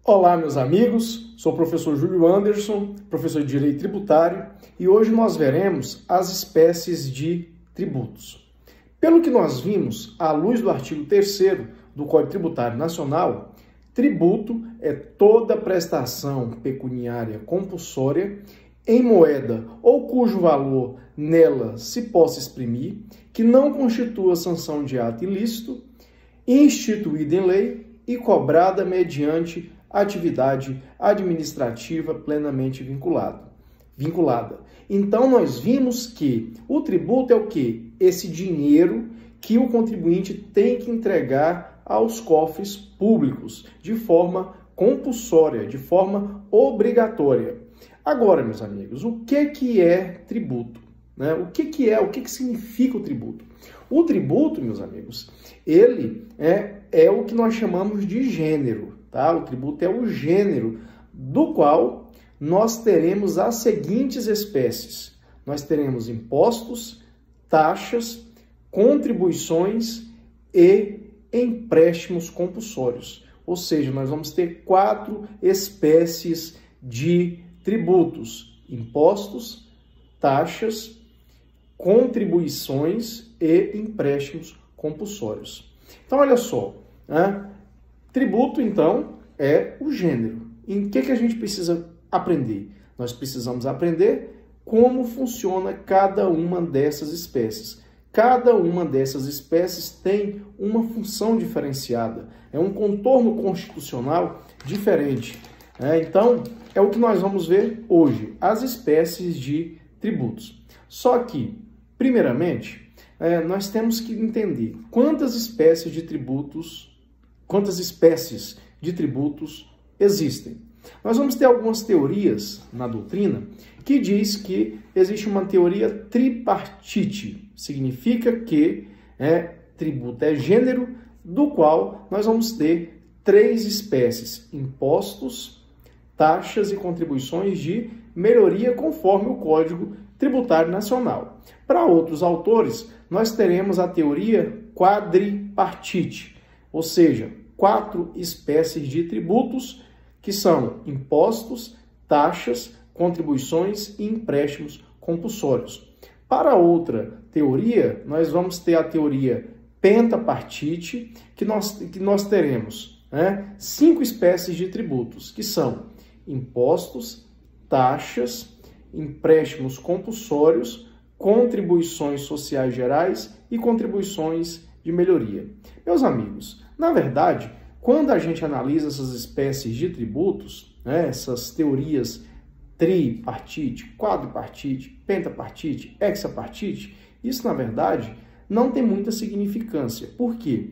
Olá, meus amigos, sou o professor Júlio Anderson, professor de Direito Tributário, e hoje nós veremos as espécies de tributos. Pelo que nós vimos, à luz do artigo 3º do Código Tributário Nacional, tributo é toda prestação pecuniária compulsória em moeda ou cujo valor nela se possa exprimir, que não constitua sanção de ato ilícito, instituída em lei e cobrada mediante atividade administrativa plenamente vinculada. Então, nós vimos que o tributo é o quê? Esse dinheiro que o contribuinte tem que entregar aos cofres públicos de forma compulsória, de forma obrigatória. Agora, meus amigos, o que é tributo? O que significa o tributo? O tributo, meus amigos, ele é o que nós chamamos de gênero. Tá? O tributo é o gênero do qual nós teremos as seguintes espécies. Nós teremos impostos, taxas, contribuições e empréstimos compulsórios. Ou seja, nós vamos ter 4 espécies de tributos: impostos, taxas, contribuições e empréstimos compulsórios. Então, olha só, tributo, então, é o gênero. Em que a gente precisa aprender? Nós precisamos aprender como funciona cada uma dessas espécies. Cada uma dessas espécies tem uma função diferenciada, é um contorno constitucional diferente. Então, é o que nós vamos ver hoje, as espécies de tributos. Só que, primeiramente, nós temos que entender quantas espécies de tributos existem. Nós vamos ter algumas teorias na doutrina que diz que existe uma teoria tripartite. Significa que tributo é gênero, do qual nós vamos ter 3 espécies: impostos, taxas e contribuições de melhoria conforme o Código Tributário Nacional. Para outros autores, nós teremos a teoria quadripartite, ou seja, 4 espécies de tributos, que são impostos, taxas, contribuições e empréstimos compulsórios. Para outra teoria, nós vamos ter a teoria pentapartite, que nós teremos 5 espécies de tributos, que são impostos, taxas, empréstimos compulsórios, contribuições sociais gerais e contribuições de melhoria. Meus amigos, na verdade, quando a gente analisa essas espécies de tributos, essas teorias tripartite, quadripartite, pentapartite, hexapartite, isso, na verdade, não tem muita significância. Por quê?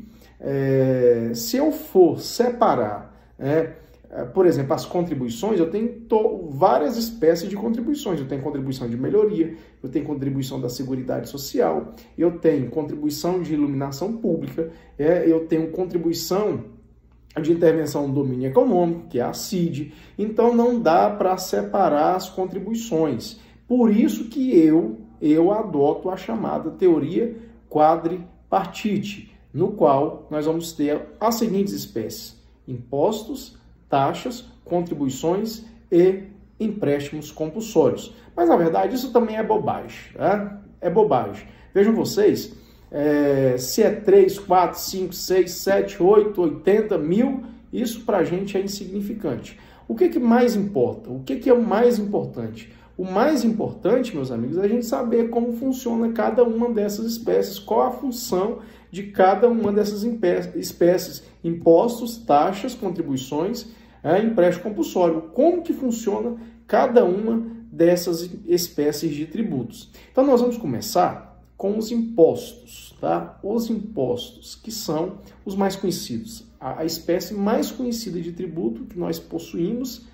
Se eu for separar, por exemplo, as contribuições, eu tenho várias espécies de contribuições. Eu tenho contribuição de melhoria, eu tenho contribuição da Seguridade Social, eu tenho contribuição de iluminação pública, eu tenho contribuição de intervenção no domínio econômico, que é a CID. Então, não dá para separar as contribuições. Por isso que eu adoto a chamada teoria quadripartite, no qual nós vamos ter as seguintes espécies: impostos, taxas, contribuições e empréstimos compulsórios. Mas, na verdade, isso também é bobagem. É bobagem. Vejam vocês, se é 3, 4, 5, 6, 7, 8, 80, 1000, isso para a gente é insignificante. O que mais importa? O que é o mais importante? O mais importante, meus amigos, é a gente saber como funciona cada uma dessas espécies, qual a função de cada uma dessas espécies: impostos, taxas, contribuições, empréstimo compulsório. Como que funciona cada uma dessas espécies de tributos? Então, nós vamos começar com os impostos, tá? Os impostos, que são os mais conhecidos. A espécie mais conhecida de tributo que nós possuímos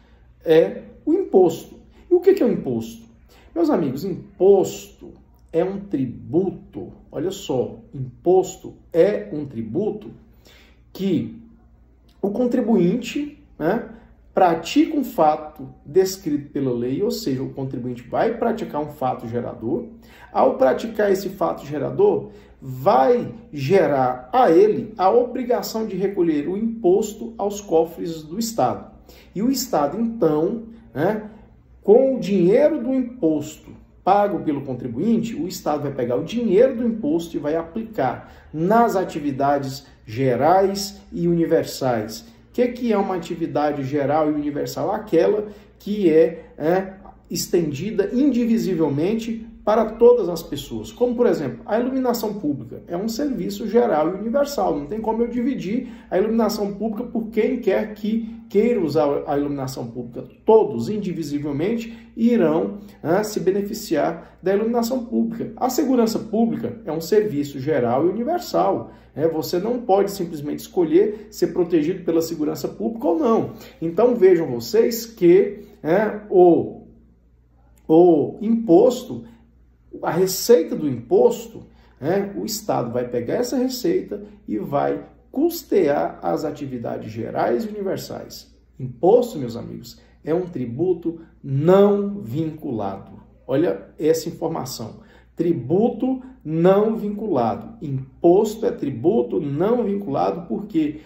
é o imposto. E o que é o imposto? Meus amigos, imposto é um tributo. Olha só, imposto é um tributo que o contribuinte pratica um fato descrito pela lei, ou seja, o contribuinte vai praticar um fato gerador. Ao praticar esse fato gerador, vai gerar a ele a obrigação de recolher o imposto aos cofres do Estado. E o Estado, então, né, com o dinheiro do imposto pago pelo contribuinte, o Estado vai pegar o dinheiro do imposto e vai aplicar nas atividades gerais e universais. O que é uma atividade geral e universal? Aquela que é estendida indivisivelmente para todas as pessoas. Como, por exemplo, a iluminação pública é um serviço geral e universal. Não tem como eu dividir a iluminação pública por quem quer que queira usar a iluminação pública. Todos, indivisivelmente, irão se beneficiar da iluminação pública. A segurança pública é um serviço geral e universal. Você não pode simplesmente escolher ser protegido pela segurança pública ou não. Então, vejam vocês que o imposto, a receita do imposto, o Estado vai pegar essa receita e vai custear as atividades gerais e universais. Imposto, meus amigos, é um tributo não vinculado. Olha essa informação. Tributo não vinculado. Imposto é tributo não vinculado porque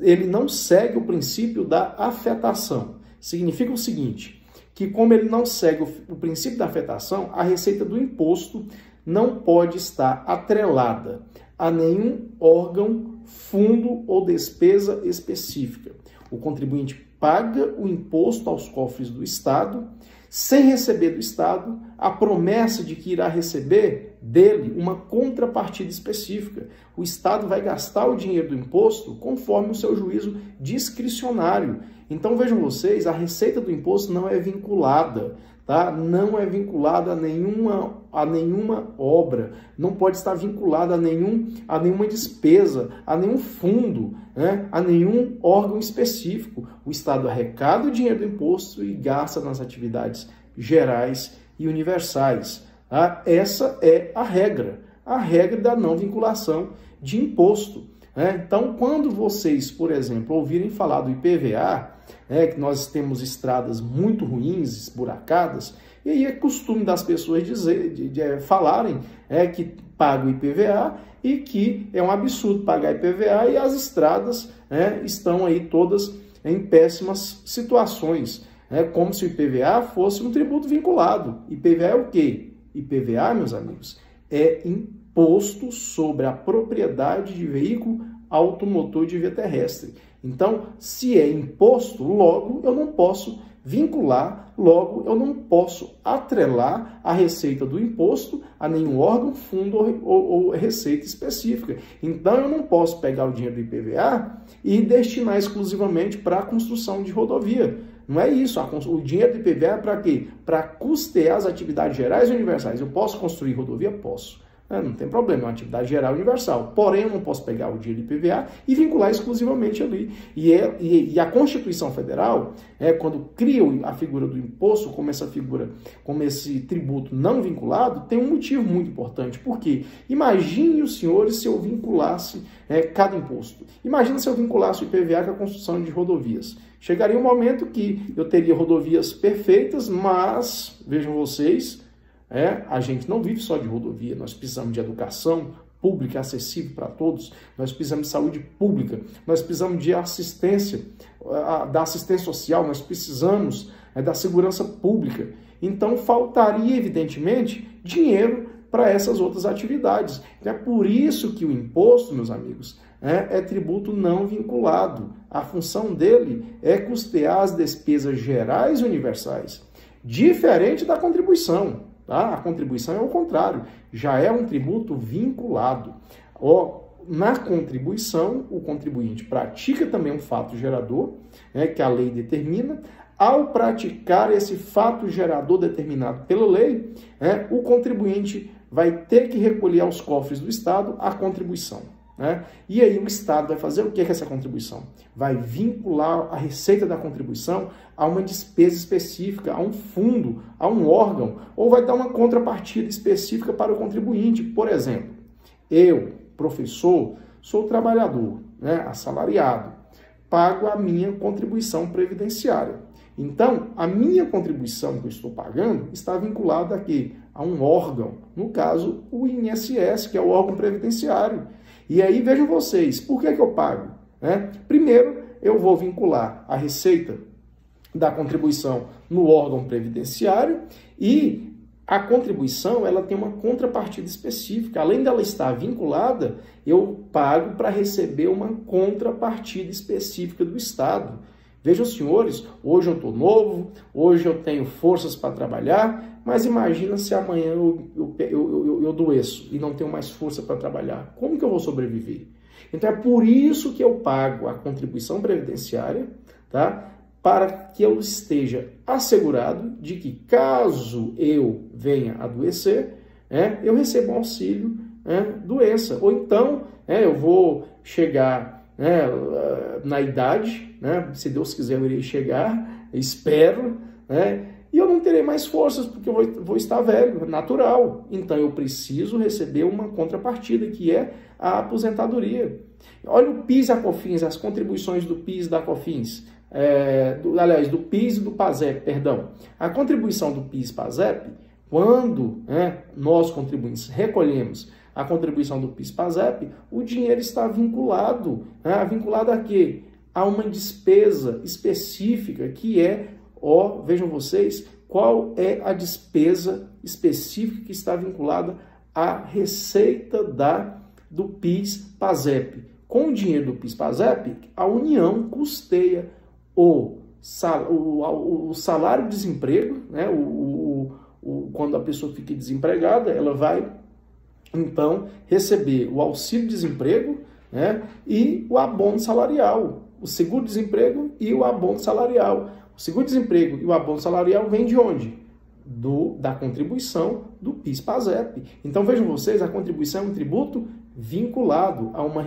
ele não segue o princípio da afetação. Significa o seguinte, que como ele não segue o princípio da afetação, a receita do imposto não pode estar atrelada a nenhum órgão, fundo ou despesa específica. O contribuinte paga o imposto aos cofres do Estado, sem receber do Estado a promessa de que irá receber dele uma contrapartida específica. O Estado vai gastar o dinheiro do imposto conforme o seu juízo discricionário. Então, vejam vocês, a receita do imposto não é vinculada, tá? Não é vinculada a nenhuma obra, não pode estar vinculada a nenhuma despesa, a nenhum fundo, a nenhum órgão específico. O Estado arrecada o dinheiro do imposto e gasta nas atividades gerais e universais. Tá? Essa é a regra da não vinculação de imposto. Então, quando vocês, por exemplo, ouvirem falar do IPVA, que nós temos estradas muito ruins, esburacadas, e aí é costume das pessoas falarem que pagam o IPVA e que é um absurdo pagar IPVA e as estradas estão aí todas em péssimas situações. Como se o IPVA fosse um tributo vinculado. IPVA é o quê? IPVA, meus amigos, é imposto sobre a propriedade de veículo automotor de via terrestre. Então, se é imposto, logo eu não posso vincular, logo eu não posso atrelar a receita do imposto a nenhum órgão, fundo ou receita específica. Então, eu não posso pegar o dinheiro do IPVA e destinar exclusivamente para a construção de rodovia. Não é isso. O dinheiro do IPVA é para quê? Para custear as atividades gerais e universais. Eu posso construir rodovia? Posso. Não tem problema, é uma atividade geral e universal. Porém, eu não posso pegar o dinheiro do IPVA e vincular exclusivamente ali. E a Constituição Federal, quando cria a figura do imposto, como esse tributo não vinculado, tem um motivo muito importante. Por quê? Imagine os senhores se eu vinculasse cada imposto. Imagina se eu vinculasse o IPVA com a construção de rodovias. Chegaria um momento que eu teria rodovias perfeitas, mas, vejam vocês, a gente não vive só de rodovia, nós precisamos de educação pública acessível para todos, nós precisamos de saúde pública, nós precisamos de assistência, da assistência social, nós precisamos da segurança pública. Então, faltaria, evidentemente, dinheiro para essas outras atividades. Então, é por isso que o imposto, meus amigos, é tributo não vinculado. A função dele é custear as despesas gerais e universais, diferente da contribuição. A contribuição é o contrário, já é um tributo vinculado. Na contribuição, o contribuinte pratica também um fato gerador, que a lei determina. Ao praticar esse fato gerador determinado pela lei, o contribuinte vai ter que recolher aos cofres do Estado a contribuição. E aí o Estado vai fazer o que com essa contribuição? Vai vincular a receita da contribuição a uma despesa específica, a um fundo, a um órgão, ou vai dar uma contrapartida específica para o contribuinte. Por exemplo, eu, professor, sou trabalhador, assalariado, pago a minha contribuição previdenciária. Então, a minha contribuição que eu estou pagando está vinculada aqui a um órgão, no caso, o INSS, que é o órgão previdenciário. E aí, vejam vocês, por que eu pago? Primeiro, eu vou vincular a receita da contribuição no órgão previdenciário e a contribuição ela tem uma contrapartida específica. Além dela estar vinculada, eu pago para receber uma contrapartida específica do Estado. Vejam, senhores, hoje eu estou novo, hoje eu tenho forças para trabalhar, mas imagina se amanhã eu doeço e não tenho mais força para trabalhar. Como que eu vou sobreviver? Então é por isso que eu pago a contribuição previdenciária, tá? Para que eu esteja assegurado de que, caso eu venha adoecer, eu recebo um auxílio doença. Ou então, eu vou chegar na idade, se Deus quiser eu irei chegar, espero, e eu não terei mais forças, porque eu vou estar velho, natural. Então eu preciso receber uma contrapartida, que é a aposentadoria. Olha o PIS e a COFINS, as contribuições do PIS e da COFINS. Do PIS e do PASEP, perdão. A contribuição do PIS e PASEP, quando nós contribuintes recolhemos a contribuição do PIS e PASEP, o dinheiro está vinculado. Vinculado a quê? A uma despesa específica que vejam vocês, qual é a despesa específica que está vinculada à receita do PIS-PASEP. Com o dinheiro do PIS-PASEP, a União custeia o salário-desemprego, quando a pessoa fica desempregada, ela vai, então, receber o auxílio-desemprego e o abono salarial, o seguro-desemprego e o abono salarial. O seguro-desemprego e o abono salarial vem de onde? Da contribuição do PIS-PASEP. Então, vejam vocês, a contribuição é um tributo vinculado a uma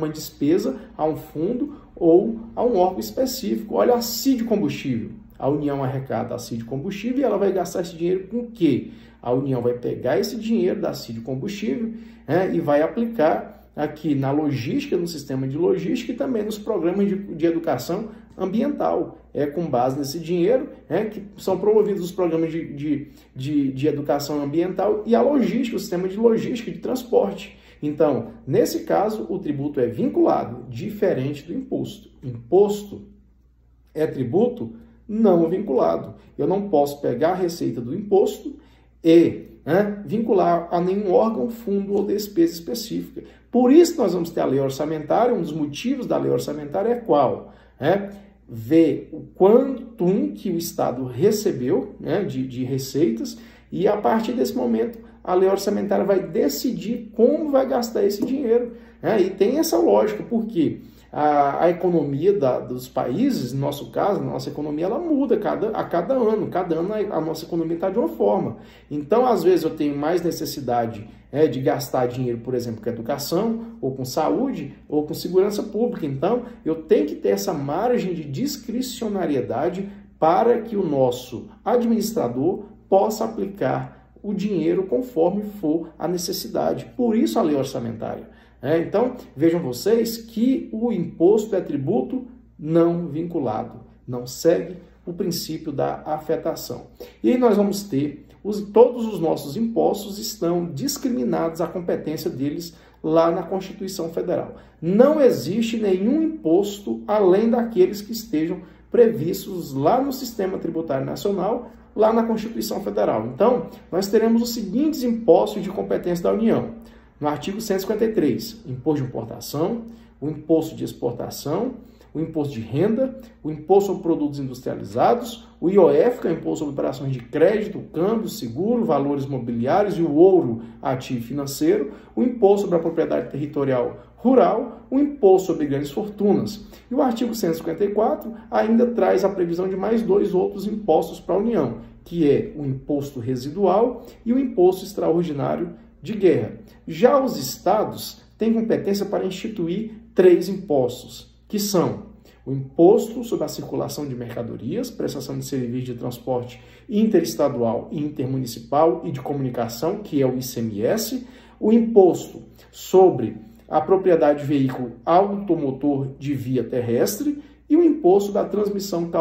despesa, a um fundo ou a um órgão específico. Olha a CID Combustível. A União arrecada a CID Combustível e ela vai gastar esse dinheiro com o quê? A União vai pegar esse dinheiro da CID Combustível e vai aplicar aqui na logística, no sistema de logística e também nos programas de educação ambiental. Com base nesse dinheiro que são promovidos os programas de educação ambiental e a logística, o sistema de logística de transporte. Então, nesse caso, o tributo é vinculado, diferente do imposto. Imposto é tributo não vinculado. Eu não posso pegar a receita do imposto e vincular a nenhum órgão, fundo ou despesa específica. Por isso nós vamos ter a lei orçamentária. Um dos motivos da lei orçamentária é qual? Ver o quantum que o Estado recebeu de receitas e, a partir desse momento, a lei orçamentária vai decidir como vai gastar esse dinheiro. E tem essa lógica, porque a economia dos países, no nosso caso, a nossa economia, ela muda a cada ano. Cada ano a nossa economia está de uma forma. Então, às vezes, eu tenho mais necessidade de gastar dinheiro, por exemplo, com educação, ou com saúde, ou com segurança pública. Então, eu tenho que ter essa margem de discricionariedade para que o nosso administrador possa aplicar o dinheiro conforme for a necessidade. Por isso a lei orçamentária. Então, vejam vocês que o imposto é tributo não vinculado, não segue o princípio da afetação. E aí nós vamos ter, todos os nossos impostos estão discriminados, a competência deles lá na Constituição Federal. Não existe nenhum imposto além daqueles que estejam previstos lá no Sistema Tributário Nacional, lá na Constituição Federal. Então, nós teremos os seguintes impostos de competência da União. No artigo 153, imposto de importação, o imposto de exportação, o imposto de renda, o imposto sobre produtos industrializados, o IOF, que é o imposto sobre operações de crédito, câmbio, seguro, valores mobiliários e o ouro ativo financeiro, o imposto sobre a propriedade territorial rural, o imposto sobre grandes fortunas. E o artigo 154 ainda traz a previsão de mais dois outros impostos para a União, que é o imposto residual e o imposto extraordinário de guerra. Já os estados têm competência para instituir 3 impostos, que são o imposto sobre a circulação de mercadorias, prestação de serviços de transporte interestadual e intermunicipal e de comunicação, que é o ICMS, o imposto sobre a propriedade de veículo automotor de via terrestre e o imposto da transmissão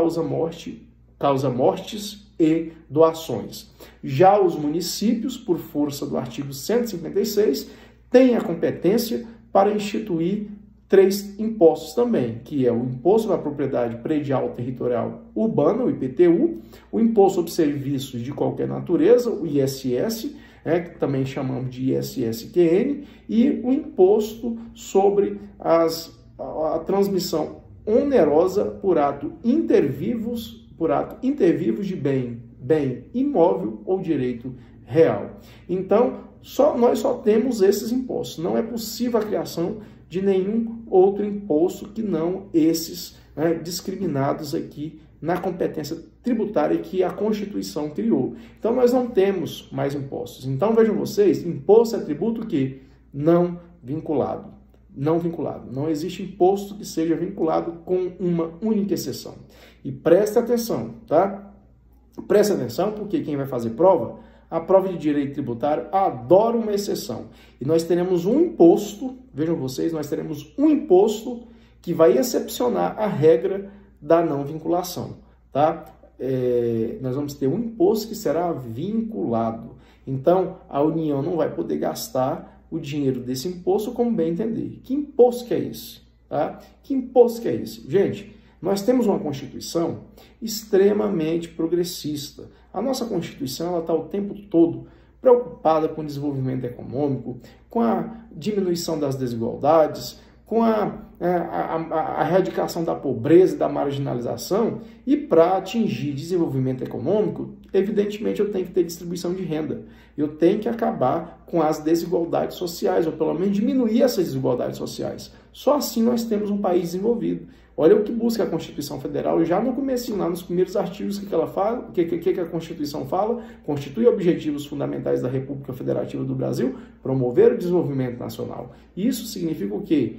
causa-mortes e doações. Já os municípios, por força do artigo 156, têm a competência para instituir 3 impostos também, que é o Imposto da Propriedade Predial Territorial Urbana, o IPTU, o Imposto sobre Serviços de Qualquer Natureza, o ISS, que também chamamos de ISSQN, e o Imposto sobre a transmissão onerosa por ato intervivos de bem imóvel ou direito real. Então, nós só temos esses impostos. Não é possível a criação de nenhum outro imposto que não esses discriminados aqui na competência tributária que a Constituição criou. Então, nós não temos mais impostos. Então, vejam vocês, imposto é tributo que não vinculado. Não vinculado. Não existe imposto que seja vinculado com uma única exceção. E preste atenção, tá? Preste atenção, porque quem vai fazer prova, a prova de direito tributário adora uma exceção. E nós teremos um imposto, vejam vocês, nós teremos um imposto que vai excepcionar a regra da não vinculação, tá? Nós vamos ter um imposto que será vinculado. Então, a União não vai poder gastar o dinheiro desse imposto como bem entender. Que imposto que é esse? Tá? Que imposto que é esse? Gente, nós temos uma Constituição extremamente progressista. A nossa Constituição está o tempo todo preocupada com o desenvolvimento econômico, com a diminuição das desigualdades, com a erradicação da pobreza e da marginalização, e para atingir desenvolvimento econômico, evidentemente eu tenho que ter distribuição de renda. Eu tenho que acabar com as desigualdades sociais, ou pelo menos diminuir essas desigualdades sociais. Só assim nós temos um país desenvolvido. Olha o que busca a Constituição Federal, já no comecinho, lá nos primeiros artigos, que ela fala, o que a Constituição fala? Constitui objetivos fundamentais da República Federativa do Brasil, promover o desenvolvimento nacional. Isso significa o quê?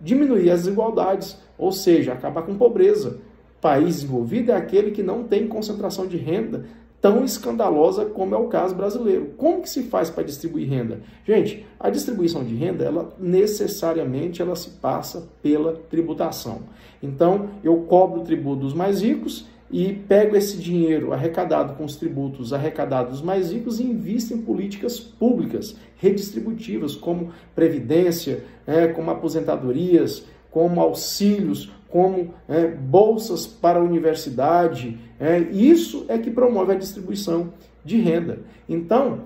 Diminuir as desigualdades, ou seja, acabar com pobreza. País desenvolvido é aquele que não tem concentração de renda tão escandalosa como é o caso brasileiro. Como que se faz para distribuir renda? Gente, a distribuição de renda, ela necessariamente se passa pela tributação. Então, eu cobro o tributo dos mais ricos e pego esse dinheiro arrecadado com os tributos arrecadados dos mais ricos e invisto em políticas públicas redistributivas, como previdência, como aposentadorias, como auxílios, como bolsas para a universidade. Isso é que promove a distribuição de renda. Então,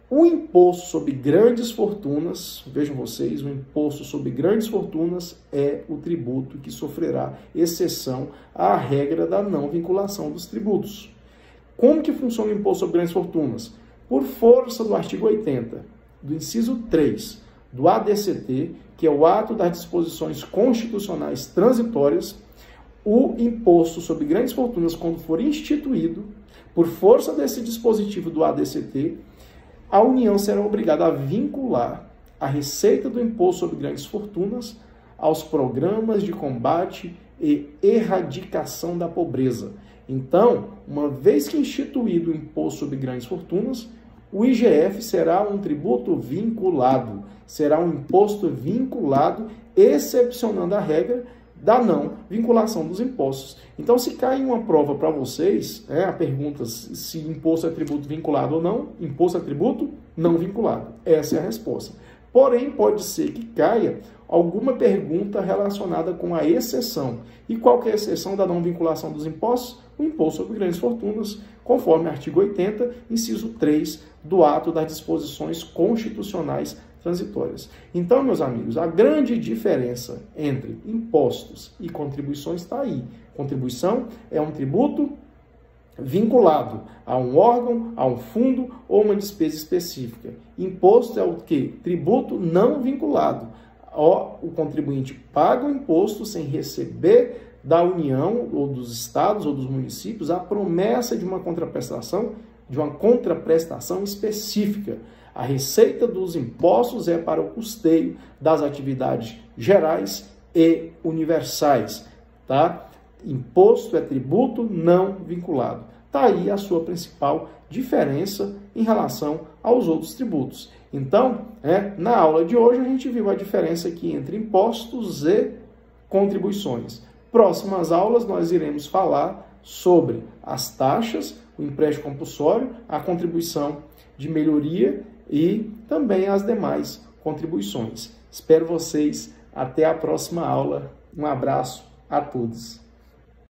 o imposto sobre grandes fortunas, vejam vocês, o imposto sobre grandes fortunas é o tributo que sofrerá exceção à regra da não vinculação dos tributos. Como que funciona o imposto sobre grandes fortunas? Por força do artigo 80, do inciso 3, do ADCT, que é o ato das disposições constitucionais transitórias, o imposto sobre grandes fortunas, quando for instituído, por força desse dispositivo do ADCT, a União será obrigada a vincular a receita do imposto sobre grandes fortunas aos programas de combate e erradicação da pobreza. Então, uma vez que instituído o imposto sobre grandes fortunas, o IGF será um tributo vinculado, será um imposto vinculado, excepcionando a regra da não vinculação dos impostos. Então, se cai em uma prova para vocês, a pergunta se imposto é tributo vinculado ou não, imposto é tributo não vinculado. Essa é a resposta. Porém, pode ser que caia alguma pergunta relacionada com a exceção. E qual que é a exceção da não vinculação dos impostos? O imposto sobre grandes fortunas, conforme artigo 80, inciso 3 do ato das disposições constitucionais transitórias. Então, meus amigos, a grande diferença entre impostos e contribuições está aí. Contribuição é um tributo vinculado a um órgão, a um fundo ou uma despesa específica. Imposto é o quê? Tributo não vinculado. O contribuinte paga o imposto sem receber da União ou dos estados ou dos municípios a promessa de uma contraprestação específica. A receita dos impostos é para o custeio das atividades gerais e universais, tá? Imposto é tributo não vinculado. Está aí a sua principal diferença em relação aos outros tributos. Então, na aula de hoje a gente viu a diferença aqui entre impostos e contribuições. Próximas aulas nós iremos falar sobre as taxas, o empréstimo compulsório, a contribuição de melhoria e também as demais contribuições. Espero vocês Até a próxima aula. Um abraço a todos.